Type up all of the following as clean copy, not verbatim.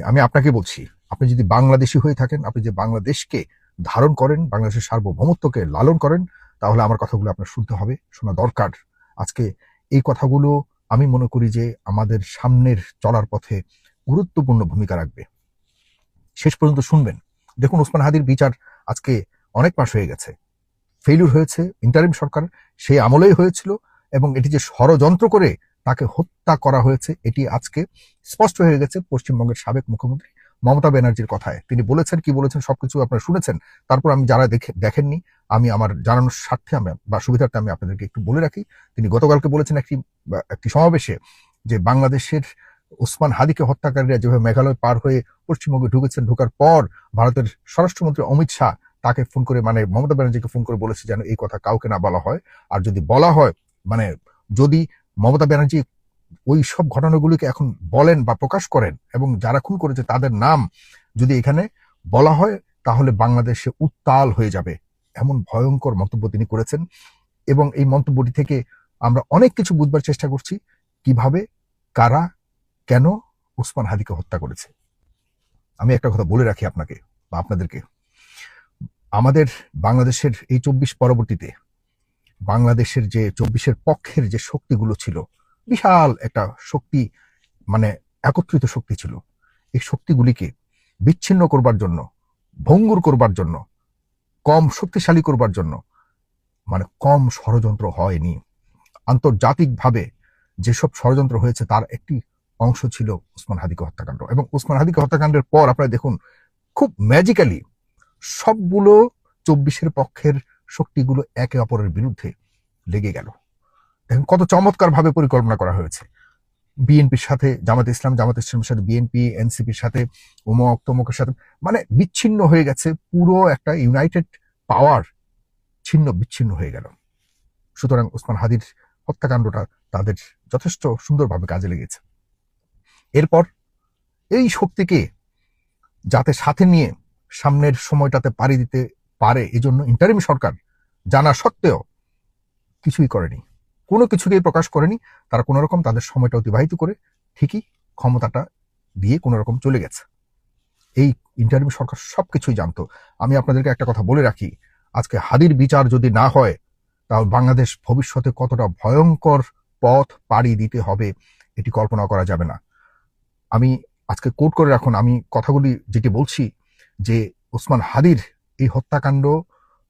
আমি আপনাকে বলছি, আপনি যদি বাংলাদেশি হয়ে থাকেন, আপনি যে বাংলাদেশকে ধারণ করেন, বাংলাদেশের সার্বভৌমত্বকে লালন করেন, তাহলে আমার কথাগুলো আপনার শুনতে হবে, শোনা দরকার। আজকে এই কথাগুলো আমি মনে করি যে আমাদের সামনের চলার পথে গুরুত্বপূর্ণ ভূমিকা রাখবে। শেষ পর্যন্ত শুনবেন। দেখুন, ওসমান হাদির বিচার আজকে অনেক মাস হয়ে গেছে, ফেইলিউর হয়েছে ইন্টারিম সরকার, সেই আমলেই হয়েছিল, এবং এটি যে ষড়যন্ত্র করে তাকে হত্যা করা হয়েছে এটি আজকে স্পষ্ট হয়ে গেছে পশ্চিমবঙ্গের সাবেক মুখ্যমন্ত্রী মমতা ব্যানার্জির কথায়। তিনি বলেছেন, কি বলেছেন সবকিছু আপনারা শুনেছেন। তারপর আমি যারা দেখেননি, আমি আমার জানানোর স্বার্থে বা সুবিধার্থে আমি আপনাদেরকে একটু বলে রাখি। তিনি গতকালকে বলেছেন একটি সমাবেশে যে বাংলাদেশের ওসমান হাদিকে হত্যাকারীরা যেভাবে মেঘালয় পার হয়ে পশ্চিমবঙ্গে ঢুকেছেন, ঢোকার পর ভারতের স্বরাষ্ট্রমন্ত্রী অমিত শাহ তাকে ফোন করে, মানে মমতা ব্যানার্জিকে ফোন করে বলেছে যেন এই কথা কাউকে না বলা হয়। আর যদি বলা হয়, মানে যদি মমতা ব্যানার্জি ওই সব ঘটনাগুলিকে এখন বলেন বা প্রকাশ করেন এবং যারা খুন করেছে তাদের নাম যদি এখানে বলা হয়, তাহলে বাংলাদেশে উত্তাল হয়ে যাবে, এমন ভয়ঙ্কর মন্তব্য তিনি করেছেন। এবং এই মন্তব্যটি থেকে আমরা অনেক কিছু বুঝবার চেষ্টা করছি, কিভাবে, কারা, কেন ওসমান হাদিকে হত্যা করেছে। আমি একটা কথা বলে রাখি আপনাকে বা আপনাদেরকে, আমাদের বাংলাদেশের এই 24 পরবর্তীতে বাংলাদেশের যে 24-এর পক্ষের যে শক্তিগুলো ছিল, বিশাল একটা শক্তি, মানে একত্রিত শক্তি ছিল। এই শক্তিগুলিকে বিচ্ছিন্ন করবার জন্য, ভঙ্গুর করবার জন্য, কম শক্তিশালী করবার জন্য মানে কম ষড়যন্ত্র হয়নি। আন্তর্জাতিকভাবে যেসব ষড়যন্ত্র হয়েছে তার একটি অংশ ছিল ওসমান হাদিকে হত্যাকাণ্ড। এবং ওসমান হাদিকে হত্যাকাণ্ডের পর আপনারা দেখুন, খুব ম্যাজিক্যালি সবগুলো 24-এর পক্ষের শক্তিগুলো একে অপরের বিরুদ্ধে লেগে গেল। দেখেন কত চমৎকার ভাবে পরিকল্পনা করা হয়েছে। বিএনপির সাথে জামাত ইসলাম, জামাত ইসলামের সাথে বিএনপি, এনসিপির সাথে অমুক তমুকের সাথে, মানে বিচ্ছিন্ন হয়ে গেছে। পুরো একটা ইউনাইটেড পাওয়ার ছিন্ন বিচ্ছিন্ন হয়ে গেল। সুতরাং ওসমান হাদির হত্যাকাণ্ডটা তাদের যথেষ্ট সুন্দরভাবে কাজে লেগেছে। এরপর এই শক্তিকে যাতে সাথে নিয়ে সামনের সময়টাতে পাড়ি দিতে পারে, এই জন্য ইন্টারিম সরকার জানা সত্ত্বেও কিছুই করেনি, কোনো কিছুকেই প্রকাশ করেনি। তারা কোনো রকম তাদের সময়টা অতিবাহিত করে ঠিকই ক্ষমতাটা দিয়ে কোনো রকম চলে গেছে। এই ইন্টারিম সরকার সবকিছুই জানতো। আমি আপনাদেরকে একটা কথা বলে রাখি, আজকে হাদির বিচার যদি না হয়, তাহলে বাংলাদেশ ভবিষ্যতে কতটা ভয়ঙ্কর পথ পাড়ি দিতে হবে এটি কল্পনা করা যাবে না। আমি আজকে কোট করে রাখুন, আমি কথাগুলি যেটি বলছি, যে ওসমান হাদির এই হত্যাকাণ্ড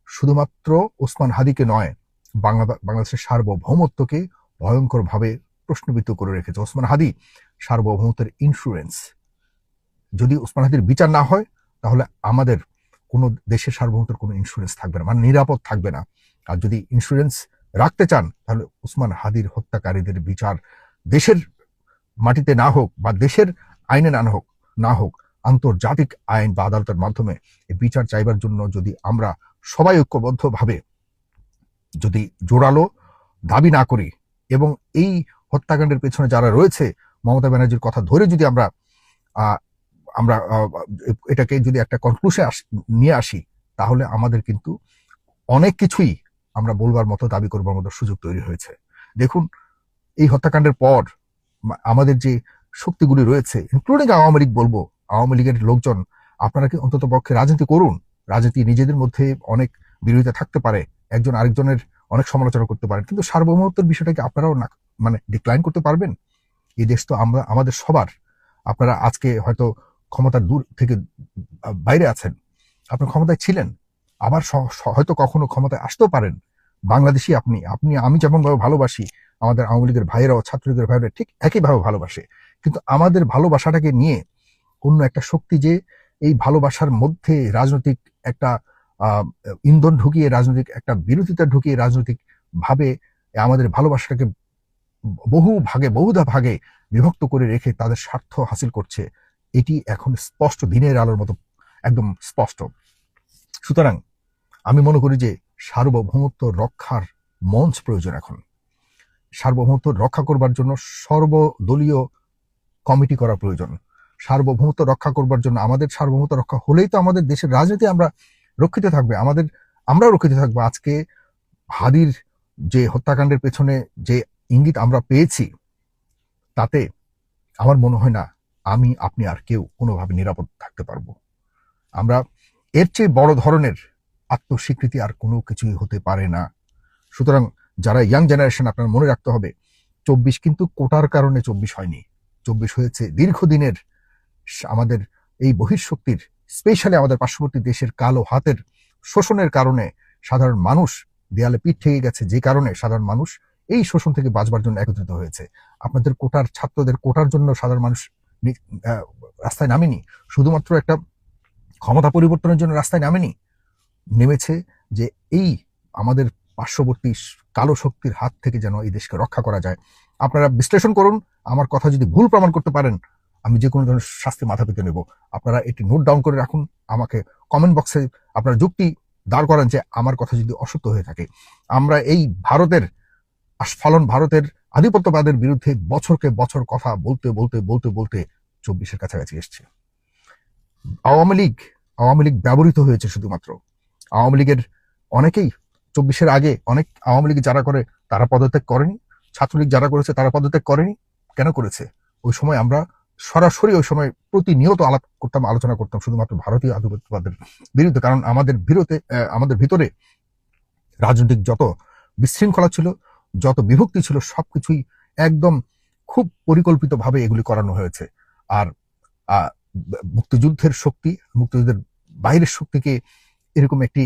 শুধুমাত্র ওসমান হাদিকে নয়, বাংলাদেশের সার্বভৌমত্বকে ভয়ঙ্করভাবে প্রশ্নবিদ্ধ করে রেখেছে। ওসমান হাদি সার্বভৌমত্বের ইন্স্যুরেন্স। যদি ওসমান হাদির বিচার না হয়, তাহলে আমাদের কোনো দেশের সার্বভৌমত্বের কোনো ইন্স্যুরেন্স থাকবে না, মানে নিরাপদ থাকবে না। আর যদি ইন্স্যুরেন্স রাখতে চান, তাহলে ওসমান হাদির হত্যাকারীদের বিচার দেশের মাটিতে না হোক বা দেশের আইনে না হোক, আন্তর্জাতিক আইন বা আদালতের মাধ্যমে এই বিচার চাইবার জন্য যদি আমরা সবাই ঐক্যবদ্ধভাবে যদি জোরালো দাবি না করি, এবং এই হত্যাকাণ্ডের পেছনে যারা রয়েছে মমতা ব্যানার্জির কথা ধরে যদি আমরা এটাকে যদি একটা কনক্লুশন নিয়ে আসি, তাহলে আমাদের কিন্তু অনেক কিছুই আমরা বলবার মতো, দাবি করবার মতো সুযোগ তৈরি হয়েছে। দেখুন, এই হত্যাকাণ্ডের পর আমাদের যে শক্তিগুলি রয়েছে, ইনক্লুডিং আওয়ামী লীগ, বলবো আওয়ামী লীগের লোকজন, আপনারা কি অন্তত পক্ষে রাজনীতি করুন। রাজনীতি নিজেদের মধ্যে অনেক বিরোধিতা থাকতে পারে, একজন আরেকজনের অনেক সমালোচনা করতে পারেন, কিন্তু সার্বভৌমত্বের বিষয়টাকে আপনারাও না মানে ডিক্লাইন করতে পারবেন? এই দেশ তো আমাদের সবার। আপনারা আজকে হয়তো ক্ষমতার দূর থেকে বাইরে আছেন, আপনার ক্ষমতায় ছিলেন, আবার হয়তো কখনো ক্ষমতায় আসতেও পারেন। বাংলাদেশি আমি যেমনভাবে ভালোবাসি, আমাদের আওয়ামী লীগের ভাইয়েরাও, ছাত্রলীগের ভাইয়েরা ঠিক একইভাবে ভালোবাসে। কিন্তু আমাদের ভালোবাসাটাকে নিয়ে অন্য একটা শক্তি যে এই ভালোবাসার মধ্যে রাজনৈতিক একটা ইন্ধন ঢুকিয়ে, রাজনৈতিক একটা বিরোধিতা ঢুকিয়ে, রাজনৈতিক ভাবে আমাদের ভালোবাসাটাকে বহুধা ভাগে বিভক্ত করে রেখে তাদের স্বার্থ হাসিল করছে, এটি এখন স্পষ্ট, দিনের আলোর মতো একদম স্পষ্ট। সুতরাং আমি মনে করি যে সার্বভৌমত্ব রক্ষার মঞ্চ প্রয়োজন। এখন সার্বভৌমত্ব রক্ষা করবার জন্য সর্বদলীয় কমিটি করা প্রয়োজন। সার্বভৌমত্ব রক্ষা করবার জন্য, আমাদের সার্বভৌমত্ব রক্ষা হলেই তো আমাদের দেশের রাজনীতি আমরা রক্ষিত থাকবে, আমরাও রক্ষিত থাকবো। আজকে হাদির যে হত্যাকাণ্ডের পেছনে যে ইঙ্গিত আমরা পেয়েছি, তাতে আমার মনে হয় না আমি, আপনি আর কেউ কোনোভাবে নিরাপদ থাকতে পারবো। আমরা এর চেয়ে বড় ধরনের আত্মস্বীকৃতি আর কোনো কিছুই হতে পারে না। সুতরাং যারা ইয়াং জেনারেশন, আপনার মনে রাখতে হবে 24 কিন্তু কোটার কারণে 24 হয়নি। 24 হয়েছে দীর্ঘদিনের আমাদের এই বহিঃশক্তির, স্পেশালি আমাদের পার্শ্ববর্তী দেশের কালো হাতের শোষণের কারণে সাধারণ মানুষ দেয়ালে পিঠ ঠেকে গেছে, যে কারণে সাধারণ মানুষ এই শোষণ থেকে বাঁচবার জন্য একত্রিত হয়েছে। আপনাদের কোটার ছাত্রদের কোটার জন্য সাধারণ মানুষ রাস্তায় নামেনি, শুধুমাত্র একটা ক্ষমতা পরিবর্তনের জন্য রাস্তায় নামেনি, নেমেছে যে এই আমাদের পার্শ্ববর্তী কালো শক্তির হাত থেকে যেন এই দেশকে রক্ষা করা যায়। আপনারা বিশ্লেষণ করুন, আমার কথা যদি ভুল প্রমাণ করতে পারেন আমি যে কোনো ধরনের শাস্তি মাথা পেতে নেব। আপনারা এটি নোট ডাউন করে রাখুন, আমাকে কমেন্ট বক্সে আপনারা যুক্তি দাঁড় করেন যে আমার কথা যদি অসত্য হয়ে থাকে। আমরা এই ভারতের আস্ফালন, ভারতের আধিপত্যবাদের বিরুদ্ধে বছরকে বছর কথা বলতে বলতে বলতে বলতে 24-এর কাছাকাছি এসছে। আওয়ামী লীগ ব্যবহৃত হয়েছে শুধুমাত্র। আওয়ামী লীগের অনেকেই 24-এর আগে অনেক আওয়ামী লীগ যারা করে তারা পদত্যাগ করেনি, ছাত্রলীগ যারা করেছে তারা পদত্যাগ করেনি। কেন করেছে? ওই সময় আমরা সরাসরি ওই সময় প্রতিনিয়ত আলোচনা করতাম শুধুমাত্র ভারতীয় আধিপত্যবাদের বিরুদ্ধে। কারণ আমাদের ভিতরে রাজনৈতিক যত বিশৃঙ্খলা ছিল, যত বিভক্তি ছিল, সবকিছুই একদম খুব পরিকল্পিতভাবে এগুলি করানো হয়েছে। আর মুক্তিযুদ্ধের শক্তি, মুক্তিযুদ্ধের বাইরের শক্তিকে এরকম একটি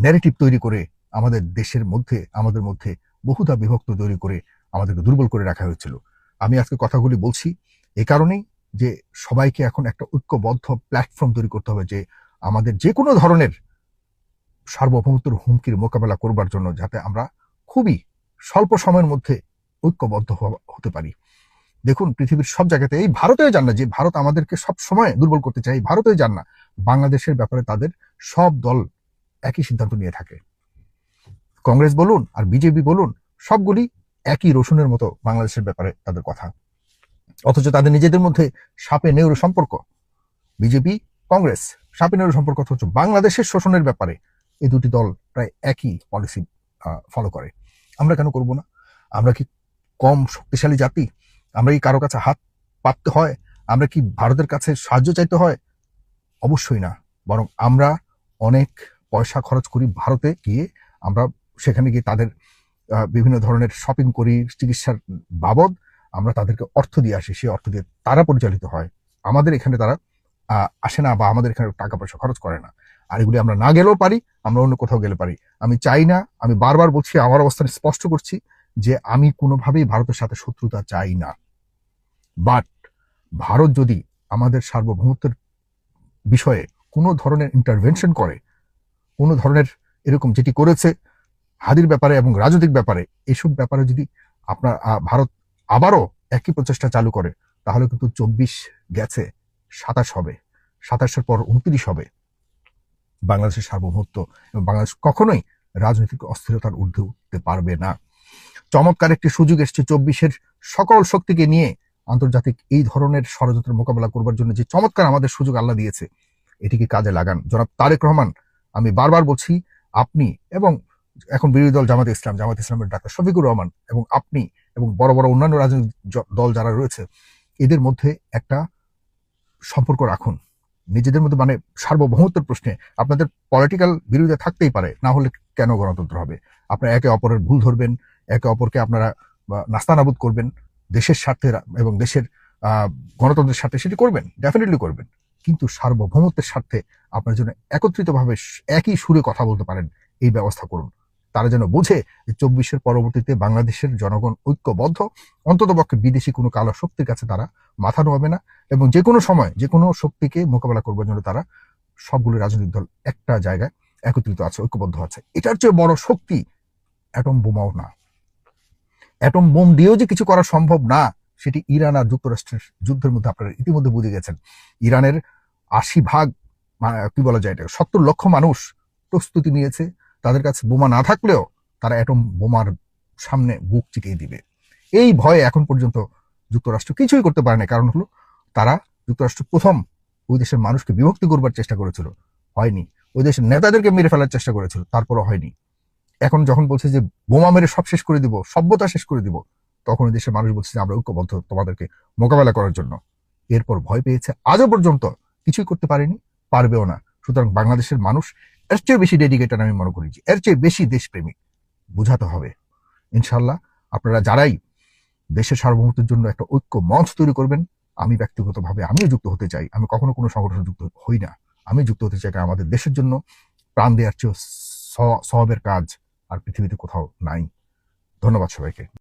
ন্যারেটিভ তৈরি করে আমাদের দেশের মধ্যে, আমাদের মধ্যে বহুধা বিভক্ত তৈরি করে আমাদেরকে দুর্বল করে রাখা হয়েছিল। আমি আজকে কথাগুলি বলছি এ কারণেই যে সবাইকে এখন একটা ঐক্যবদ্ধ প্ল্যাটফর্ম তৈরি করতে হবে, যে আমাদের যে কোনো ধরনের সার্বভৌমত্বের হুমকির মোকাবেলা করবার জন্য যাতে আমরা খুবই স্বল্প সময়ের মধ্যে ঐক্যবদ্ধ হতে পারি। দেখুন, পৃথিবীর সব জায়গাতে, এই ভারতেও যান না, যে ভারত আমাদেরকে সব সময় দুর্বল করতে চায়, ভারতেও যান না, বাংলাদেশের ব্যাপারে তাদের সব দল একই সিদ্ধান্ত নিয়ে থাকে। কংগ্রেস বলুন আর বিজেপি বলুন, সবগুলি একই রসুনের মতো বাংলাদেশের ব্যাপারে তাদের কথা। অথচ তাদের নিজেদের মধ্যে সাপে নেউরে সম্পর্ক। বিজেপি কংগ্রেস সাপে নেউরে সম্পর্ক, অথচ বাংলাদেশের শোষণের ব্যাপারে এই দুটি দল প্রায় একই পলিসি ফলো করে। আমরা কেন করব না? আমরা কি কম শক্তিশালী জাতি? আমরা কি কারো কাছে হাত পাততে হয়? আমরা কি ভারতের কাছে সাহায্য চাইতে হয়? অবশ্যই না। বরং আমরা অনেক পয়সা খরচ করি ভারতে গিয়ে, আমরা সেখানে গিয়ে তাদের বিভিন্ন ধরনের শপিং করি, চিকিৎসার বাবদ আমরা তাদেরকে অর্থ দিয়ে আসি, সেই অর্থ দিয়ে তারা পরিচালিত হয়। আমাদের এখানে তারা আসে না, বা আমাদের এখানে টাকা পয়সা খরচ করে না। আর এগুলি আমরা না গেলেও পারি, আমরা অন্য কোথাও গেলে পারি। আমি চাই না, আমি বারবার বলছি, আমার অবস্থান স্পষ্ট করছি যে আমি কোনোভাবেই ভারতের সাথে শত্রুতা চাই না। বাট ভারত যদি আমাদের সার্বভৌমত্বের বিষয়ে কোনো ধরনের ইন্টারভেনশন করে, কোনো ধরনের এরকম যেটি করেছে হাদির ব্যাপারে এবং রাজনৈতিক ব্যাপারে, এসব ব্যাপারে যদি আপনার ভারত আবারও একই প্রচেষ্টা চালু করে, তাহলে কিন্তু 24 গেছে, 27 হবে, 27-এর পর 29 হবে। বাংলাদেশের সার্বভৌমত্ব এবং বাংলাদেশ কখনোই রাজনৈতিক অস্থিরতার ঊর্ধ্বে উঠতে পারবে না। চমৎকার একটি সুযোগ এসছে 24-এর সকল শক্তিকে নিয়ে আন্তর্জাতিক এই ধরনের ষড়যন্ত্রের মোকাবেলা করবার জন্য, যে চমৎকার আমাদের সুযোগ আল্লাহ দিয়েছে, এটিকে কাজে লাগান। জনাব তারেক রহমান, আমি বারবার বলছি, আপনি এবং এখন বিরোধী দল জামাত ইসলামের ডাক্তার শফিকুর রহমান এবং আপনি এবং বড় বড় অন্যান্য রাজনৈতিক দল যারা রয়েছে, এদের মধ্যে একটা সম্পর্ক রাখুন নিজেদের মধ্যে। মানে সার্বভৌমত্বের প্রশ্নে আপনাদের পলিটিক্যাল বিরোধিতা থাকতেই পারে, না হলে কেন গণতন্ত্র হবে? আপনারা একে অপরের ভুল ধরবেন, একে অপরকে আপনারা নাস্তানাবুদ করবেন, দেশের স্বার্থে এবং দেশের গণতন্ত্রের স্বার্থে সেটি করবেন, ডেফিনেটলি করবেন। কিন্তু সার্বভৌমত্বের স্বার্থে আপনারা যেন একত্রিতভাবে একই সুরে কথা বলতে পারেন, এই ব্যবস্থা করুন। তারা যেন বুঝে যে 24-এর পরবর্তীতে বাংলাদেশের জনগণ ঐক্যবদ্ধ, অন্ততপক্ষে বিদেশি কোনো কালো শক্তির কাছে তারা মাথা নোয়াবে না, এবং যে কোনো সময় যে কোনো শক্তিকে মোকাবেলা করবার জন্য তারা সবগুলো রাজনৈতিক দল একটা জায়গায় একত্রিত আছে, ঐক্যবদ্ধ আছে। এটার চেয়ে বড় শক্তি অ্যাটম বোমাও না। অ্যাটম বোম দিয়েও যে কিছু করা সম্ভব না, সেটি ইরান আর যুক্তরাষ্ট্রের যুদ্ধের মধ্যে আপনারা ইতিমধ্যে বুঝে গেছেন। ইরানের 80% কি বলা যায়, এটা 70 লক্ষ মানুষ প্রস্তুতি নিয়েছে, তাদের কাছে বোমা না থাকলেও তারা অ্যাটম বোমার সামনে বুক চিকিয়ে দিবে। এই ভয়ে এখন পর্যন্ত যুক্তরাষ্ট্র কিছুই করতে পারে না। কারণ হলো, তারা যুক্তরাষ্ট্র প্রথম ওই দেশের মানুষকে বিভক্তি করবার চেষ্টা করেছিল, হয়নি। ওই দেশের নেতাদেরকে মেরে ফেলার চেষ্টা করেছিল, তারপরও হয়নি। এখন যখন বলছে যে বোমা মেরে সব শেষ করে দিব, সভ্যতা শেষ করে দিব, তখন ওই দেশের মানুষ বলছে যে আমরা ঐক্যবদ্ধ তোমাদেরকে মোকাবেলা করার জন্য। এরপর ভয় পেয়েছে, আজও পর্যন্ত কিছুই করতে পারেনি, পারবেও না। সুতরাং বাংলাদেশের মানুষ এর চেয়ে বেশি ডেডিকেটেড আমি মনে করি, যে এর চেয়ে বেশি দেশপ্রেমিক। বুঝাতে হবে ইনশাল্লাহ। আপনারা যারাই দেশের সার্বভৌমত্বের জন্য একটা ঐক্য মঞ্চ তৈরি করবেন, আমি ব্যক্তিগতভাবে আমিও যুক্ত হতে চাই। আমি কখনো কোনো সংগঠনে যুক্ত হই না, আমি যুক্ত হতে চাই, কারণ আমাদের দেশের জন্য প্রাণ দেওয়ার চেয়ে সওয়াবের কাজ আর পৃথিবীতে কোথাও নাই। ধন্যবাদ সবাইকে।